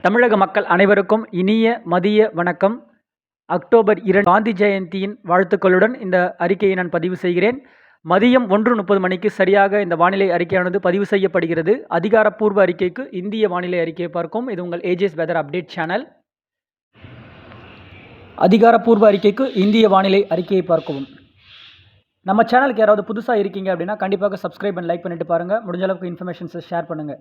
தமிழக மக்கள் அனைவருக்கும் இனிய மதிய வணக்கம். அக்டோபர் 2 காந்தி ஜெயந்தியின் வாழ்த்துக்களுடன் இந்த அறிக்கையை நான் பதிவு செய்கிறேன். மதியம் 1:30 மணிக்கு சரியாக இந்த வானிலை அறிக்கையானது பதிவு செய்யப்படுகிறது. அதிகாரப்பூர்வ அறிக்கைக்கு இந்திய வானிலை அறிக்கையை பார்க்கும். இது உங்கள் ஏஜிஎஸ் வெதர் அப்டேட் சேனல். அதிகாரப்பூர்வ அறிக்கைக்கு இந்திய வானிலை அறிக்கையை பார்க்கவும். நம்ம சேனலுக்கு யாராவது புதுசாக இருக்கீங்க அப்படின்னா கண்டிப்பாக சப்ஸ்கிரைப் அண்ட் லைக் பண்ணிட்டு பாருங்கள். முடிஞ்ச அளவுக்கு இன்ஃபர்மேஷன்ஸை ஷேர் பண்ணுங்கள்.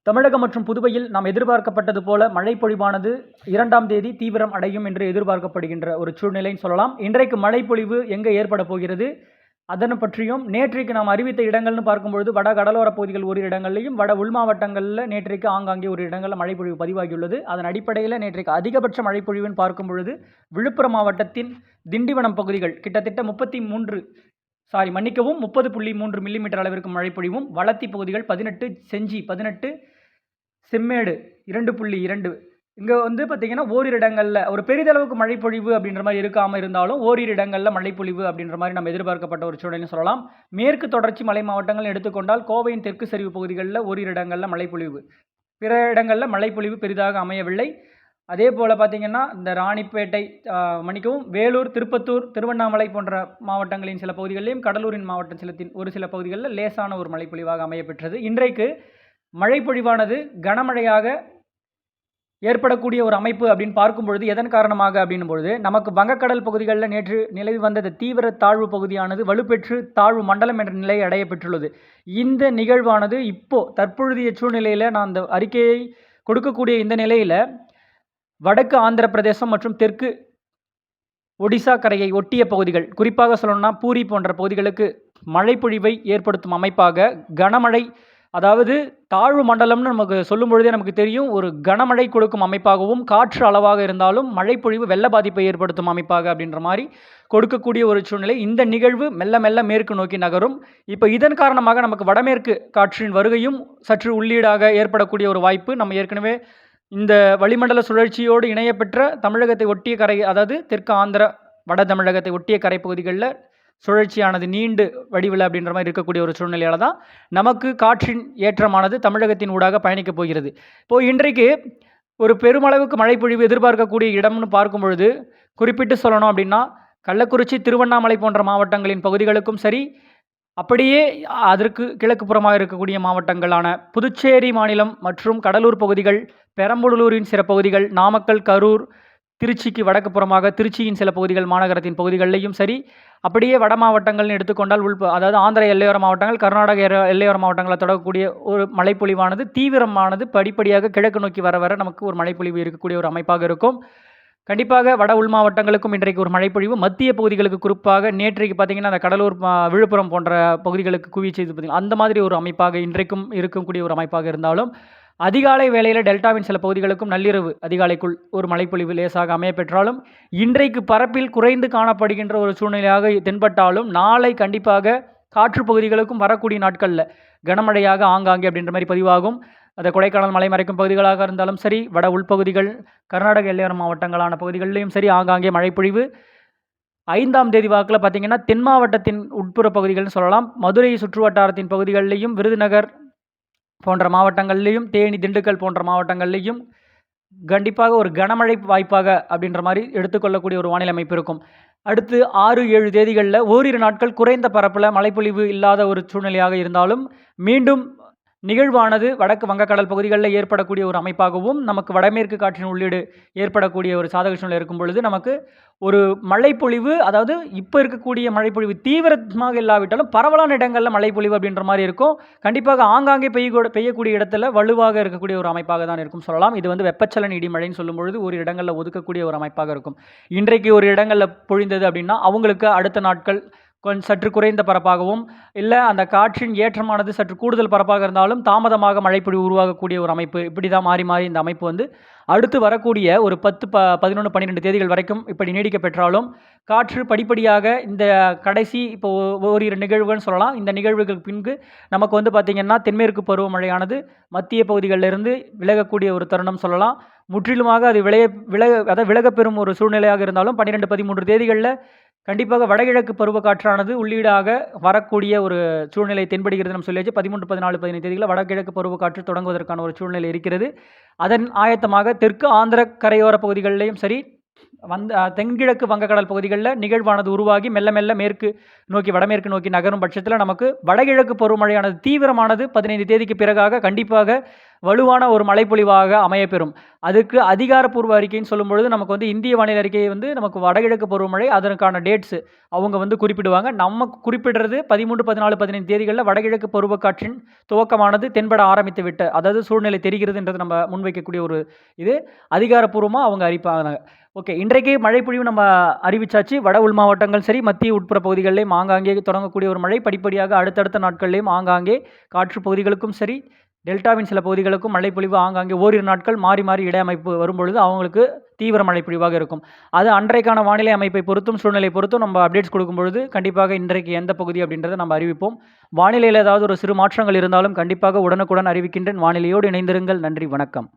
தமிழகம் மற்றும் புதுவையில் நாம் எதிர்பார்க்கப்பட்டது போல மழை பொழிவானது 2ஆம் தேதி தீவிரம் அடையும் என்று எதிர்பார்க்கப்படுகின்ற ஒரு சூழ்நிலைன்னு சொல்லலாம். இன்றைக்கு மழை பொழிவு எங்கே ஏற்பட போகிறது அதனை பற்றியும், நேற்றைக்கு நாம் அறிவித்த இடங்கள்னு பார்க்கும்பொழுது வட கடலோர பகுதிகள் ஒரு இடங்கள்லையும் வட உள் மாவட்டங்களில் நேற்றைக்கு ஆங்காங்கே ஒரு இடங்களில் மழை பொழிவு பதிவாகியுள்ளது. அதன் அடிப்படையில் நேற்றைக்கு அதிகபட்ச மழை பொழிவுன்னு பார்க்கும் பொழுது விழுப்புரம் மாவட்டத்தின் திண்டிவனம் பகுதிகள் கிட்டத்தட்ட 30.3 மில்லிமீட்டர் அளவிற்கு மழை பொழிவும், வளத்தி பகுதிகள் 18, செஞ்சி 18, செம்மேடு 2.2 இங்கே பார்த்திங்கன்னா ஓரிரு இடங்களில் ஒரு பெரிதளவுக்கு மழை பொழிவு அப்படின்ற மாதிரி இருக்காமல் இருந்தாலும் ஓரிரு இடங்களில் மழை பொழிவு அப்படின்ற மாதிரி நம்ம எதிர்பார்க்கப்பட்ட ஒரு சூழ்நிலை சொல்லலாம். மேற்கு தொடர்ச்சி மலை மாவட்டங்கள் எடுத்துக்கொண்டால் கோவையின் தெற்கு சரிவு பகுதிகளில் ஓரிரு இடங்களில் மழை பொழிவு, பிற இடங்களில் மழை பொழிவு பெரிதாக அமையவில்லை. அதே போல் பார்த்திங்கன்னா இந்த ராணிப்பேட்டை வேலூர், திருப்பத்தூர், திருவண்ணாமலை போன்ற மாவட்டங்களின் சில பகுதிகளிலும் கடலூரின் மாவட்டத்தின் ஒரு சில பகுதிகளில் லேசான ஒரு மழை பொழிவாக அமையப்பெற்றது. இன்றைக்கு மழை பொழிவானது கனமழையாக ஏற்படக்கூடிய ஒரு அமைப்பு அப்படின்னு பார்க்கும் பொழுது எதன் காரணமாக அப்படின்னும் பொழுது நமக்கு வங்கக்கடல் பகுதிகளில் நேற்று நிலவி வந்த தீவிர தாழ்வு பகுதியானது வலுப்பெற்று தாழ்வு மண்டலம் என்ற நிலையை அடைய பெற்றுள்ளது. இந்த நிகழ்வானது தற்பொழுதைய சூழ்நிலையில் நான் அந்த அறிக்கையை கொடுக்கக்கூடிய இந்த நிலையில் வடக்கு ஆந்திர பிரதேசம் மற்றும் தெற்கு ஒடிசா கரையை ஒட்டிய பகுதிகள், குறிப்பாக சொல்லணும்னா பூரி போன்ற பகுதிகளுக்கு மழை பொழிவை ஏற்படுத்தும் அமைப்பாக கனமழை, அதாவது தாழ்வு மண்டலம்னு நமக்கு சொல்லும் பொழுதே நமக்கு தெரியும், ஒரு கனமழை கொடுக்கும் அமைப்பாகவும் காற்று அளவாக இருந்தாலும் மழை பொழிவு வெள்ள பாதிப்பை ஏற்படுத்தும் அமைப்பாக அப்படின்ற மாதிரி கொடுக்கக்கூடிய ஒரு சூழ்நிலை. இந்த நிகழ்வு மெல்ல மெல்ல மேற்கு நோக்கி நகரும். இப்போ இதன் காரணமாக நமக்கு வடமேற்கு காற்றின் வருகையும் சற்று உள்ளீடாக ஏற்படக்கூடிய ஒரு வாய்ப்பு. நம்ம ஏற்கனவே இந்த வளிமண்டல சுழற்சியோடு இணையப்பெற்ற தமிழகத்தை ஒட்டிய கரை, அதாவது தெற்கு ஆந்திர வட தமிழகத்தை ஒட்டிய கரை பகுதிகளில் சுழற்சியானது நீண்டு வடிவில் அப்படின்ற மாதிரி இருக்கக்கூடிய ஒரு சூழ்நிலையால் தான் நமக்கு காற்றின் ஏற்றமானது தமிழகத்தின் ஊடாக பயணிக்கப் போகிறது. இப்போது இன்றைக்கு ஒரு பெருமளவுக்கு மழை பொழிவு எதிர்பார்க்கக்கூடிய இடம்னு பார்க்கும் பொழுது குறிப்பிட்டு சொல்லணும் அப்படின்னா கள்ளக்குறிச்சி, திருவண்ணாமலை போன்ற மாவட்டங்களின் பகுதிகளுக்கும் சரி, அப்படியே அதற்கு கிழக்கு புறமாக இருக்கக்கூடிய மாவட்டங்களான புதுச்சேரி மாநிலம் மற்றும் கடலூர் பகுதிகள், பெரம்பலூரின் சில பகுதிகள், நாமக்கல், கரூர், திருச்சிக்கு வடக்கு புறமாக திருச்சியின் சில பகுதிகள், மாநகரத்தின் பகுதிகளிலையும் சரி, அப்படியே வட மாவட்டங்கள்னு எடுத்துக்கொண்டால் அதாவது ஆந்திர எல்லையோர மாவட்டங்கள், கர்நாடக எல்லையோர மாவட்டங்களை தொடங்கக்கூடிய ஒரு மழைப்பொழிவானது தீவிரமானது படிப்படியாக கிழக்கு நோக்கி வர வர நமக்கு ஒரு மழைப்பொழிவு இருக்கக்கூடிய ஒரு அமைப்பாக இருக்கும். கண்டிப்பாக வட உள் மாவட்டங்களுக்கும் இன்றைக்கு ஒரு மழைப்பொழிவு, மத்திய பகுதிகளுக்கு குறிப்பாக நேற்றைக்கு பார்த்திங்கன்னா அந்த கடலூர், விழுப்புரம் போன்ற பகுதிகளுக்கு குவி செய்து பார்த்திங்கன்னா அந்த மாதிரி ஒரு அமைப்பாக இன்றைக்கும் இருக்கக்கூடிய ஒரு அமைப்பாக இருந்தாலும், அதிகாலை வேளையில் டெல்டாவின் சில பகுதிகளுக்கும் நள்ளிரவு அதிகாலைக்குள் ஒரு மழைப்பொழிவு லேசாக அமைய பெற்றாலும், இன்றைக்கு பரப்பில் குறைந்து காணப்படுகின்ற ஒரு சூழ்நிலையாக தென்பட்டாலும், நாளை கண்டிப்பாக காற்று பகுதிகளுக்கும் வரக்கூடிய நாட்களில் கனமழையாக ஆங்காங்கே அப்படின்ற மாதிரி பதிவாகும். அது கொடைக்கானல் மலை மறைக்கும் பகுதிகளாக இருந்தாலும் சரி, வட உள்பகுதிகள், கர்நாடக எல்லையோர மாவட்டங்களான பகுதிகளிலையும் சரி ஆங்காங்கே மழைப்பொழிவு. 5ஆம் தேதி வாக்கில் பார்த்திங்கன்னா தென் மாவட்டத்தின் உட்புற பகுதிகள்னு சொல்லலாம், மதுரை சுற்றுவட்டாரத்தின் பகுதிகளிலையும், விருதுநகர் போன்ற மாவட்டங்கள்லேயும், தேனி, திண்டுக்கல் போன்ற மாவட்டங்கள்லேயும் கண்டிப்பாக ஒரு கனமழை வாய்ப்பாக அப்படின்ற மாதிரி எடுத்துக்கொள்ளக்கூடிய ஒரு வானிலை அமைப்பு இருக்கும். அடுத்து 6-7 தேதிகளில் ஓரிரு நாட்கள் குறைந்த பரப்பில் மழைப்பொழிவு இல்லாத ஒரு சூழ்நிலையாக இருந்தாலும், மீண்டும் நிகழ்வானது வடக்கு வங்கக்கடல் பகுதிகளில் ஏற்படக்கூடிய ஒரு அமைப்பாகவும், நமக்கு வடமேற்கு காற்றின் உள்ளீடு ஏற்படக்கூடிய ஒரு சாதக சூழ்நிலை இருக்கும் பொழுது நமக்கு ஒரு மழைப்பொழிவு, அதாவது இப்போ இருக்கக்கூடிய மழைப்பொழிவு தீவிரமாக இல்லாவிட்டாலும் பரவலான இடங்களில் மழைப்பொழிவு அப்படின்ற மாதிரி இருக்கும். கண்டிப்பாக ஆங்காங்கே பெய்யக்கூடிய இடத்துல வலுவாக இருக்கக்கூடிய ஒரு அமைப்பாக தான் இருக்கும் சொல்லலாம். இது வெப்பச்சலன இடிமழைன்னு சொல்லும் பொழுது ஒரு இடங்களில் ஒதுக்கக்கூடிய ஒரு அமைப்பாக இருக்கும். இன்றைக்கு ஒரு இடங்களில் பொழிந்தது அப்படின்னா அவங்களுக்கு அடுத்த நாட்கள் கொஞ்சம் சற்று குறைந்த பரப்பாகவும், இல்லை அந்த காற்றின் ஏற்றமானது சற்று கூடுதல் பரப்பாக இருந்தாலும் தாமதமாக மழைப்பொழிவு உருவாகக்கூடிய ஒரு அமைப்பு. இப்படி தான் மாறி மாறி இந்த அமைப்பு அடுத்து வரக்கூடிய ஒரு 10, 11, 12 தேதிகள் வரைக்கும் இப்படி நீடிக்க பெற்றாலும், காற்று படிப்படியாக இந்த கடைசி இப்போ ஓரிரு நிகழ்வுகள்னு சொல்லலாம், இந்த நிகழ்வுகளுக்கு பின்பு நமக்கு பார்த்திங்கன்னா தென்மேற்கு பருவமழையானது மத்திய பகுதிகளிலிருந்து விலகக்கூடிய ஒரு தருணம் சொல்லலாம். முற்றிலுமாக அது விலகப்பெறும் ஒரு சூழ்நிலையாக இருந்தாலும் 12, 13 தேதிகளில் கண்டிப்பாக வடகிழக்கு பருவக்காற்றானது உள்ளீடாக வரக்கூடிய ஒரு சூழ்நிலை தென்படுகிறது. நம்ம சொல்லியாச்சு 13, 14, 15 தேதிகளில் வடகிழக்கு பருவக்காற்று தொடங்குவதற்கான ஒரு சூழ்நிலை இருக்கிறது. அதன் ஆயத்தமாக தெற்கு ஆந்திர கரையோர பகுதிகளிலேயும் சரி, தென்கிழக்கு வங்கக்கடல் பகுதிகளில் நிகழ்வானது உருவாகி மெல்ல மெல்ல மேற்கு நோக்கி வடமேற்கு நோக்கி நகரும் பட்சத்தில் நமக்கு வடகிழக்கு பருவமழையானது தீவிரமானது 15 தேதிக்கு பிறகாக கண்டிப்பாக வலுவான ஒரு மழைப்பொழிவாக அமையப்பெறும். அதுக்கு அதிகாரப்பூர்வ அறிக்கைன்னு சொல்லும்பொழுது நமக்கு வந்து இந்திய வானிலை அறிக்கை வந்து நமக்கு வடகிழக்கு பருவமழை அதற்கான டேட்ஸ் அவங்க வந்து குறிப்பிடுவாங்க. நம்ம குறிப்பிடுறது 13, 14, 15 தேதிகளில் வடகிழக்கு பருவக்காற்றின் துவக்கமானது தென்பட ஆரம்பித்து விட்ட அதாவது சூழ்நிலை தெரிகிறதுன்றது நம்ம முன்வைக்கக்கூடிய ஒரு இது அதிகாரப்பூர்வமாக அவங்க அறிவிப்பாங்க. ஓகே, இன்றைக்கு மழைப்பொழிவு நம்ம அறிவிச்சாச்சு. வட உள் மாவட்டங்கள் சரி, மத்திய உட்புற பகுதிகளிலேயும் ஆங்காங்கே தொடங்கக்கூடிய ஒரு மழை படிப்படியாக அடுத்தடுத்த நாட்கள்லேயும் ஆங்காங்கே காற்று பகுதிகளுக்கும் சரி, டெல்டாவின் சில பகுதிகளுக்கும் மழைப்பொழிவு ஆங்காங்கே ஓரிரு நாட்கள் மாறி மாறி இட அமைப்பு வரும்பொழுது அவங்களுக்கு தீவிர மழைப்பொழிவாக இருக்கும். அது அன்றைக்கான வானிலை அமைப்பை பொறுத்தும் சூழ்நிலை பொறுத்தும் நம்ம அப்டேட்ஸ் கொடுக்கும்பொழுது கண்டிப்பாக இன்றைக்கு எந்த பகுதி அப்படின்றத நம்ம அறிவிப்போம். வானிலையில் ஏதாவது ஒரு சிறு மாற்றங்கள் இருந்தாலும் கண்டிப்பாக உடனுக்குடன் அறிவிக்கின்றேன். வானிலையோடு இணைந்திருங்கள். நன்றி, வணக்கம்.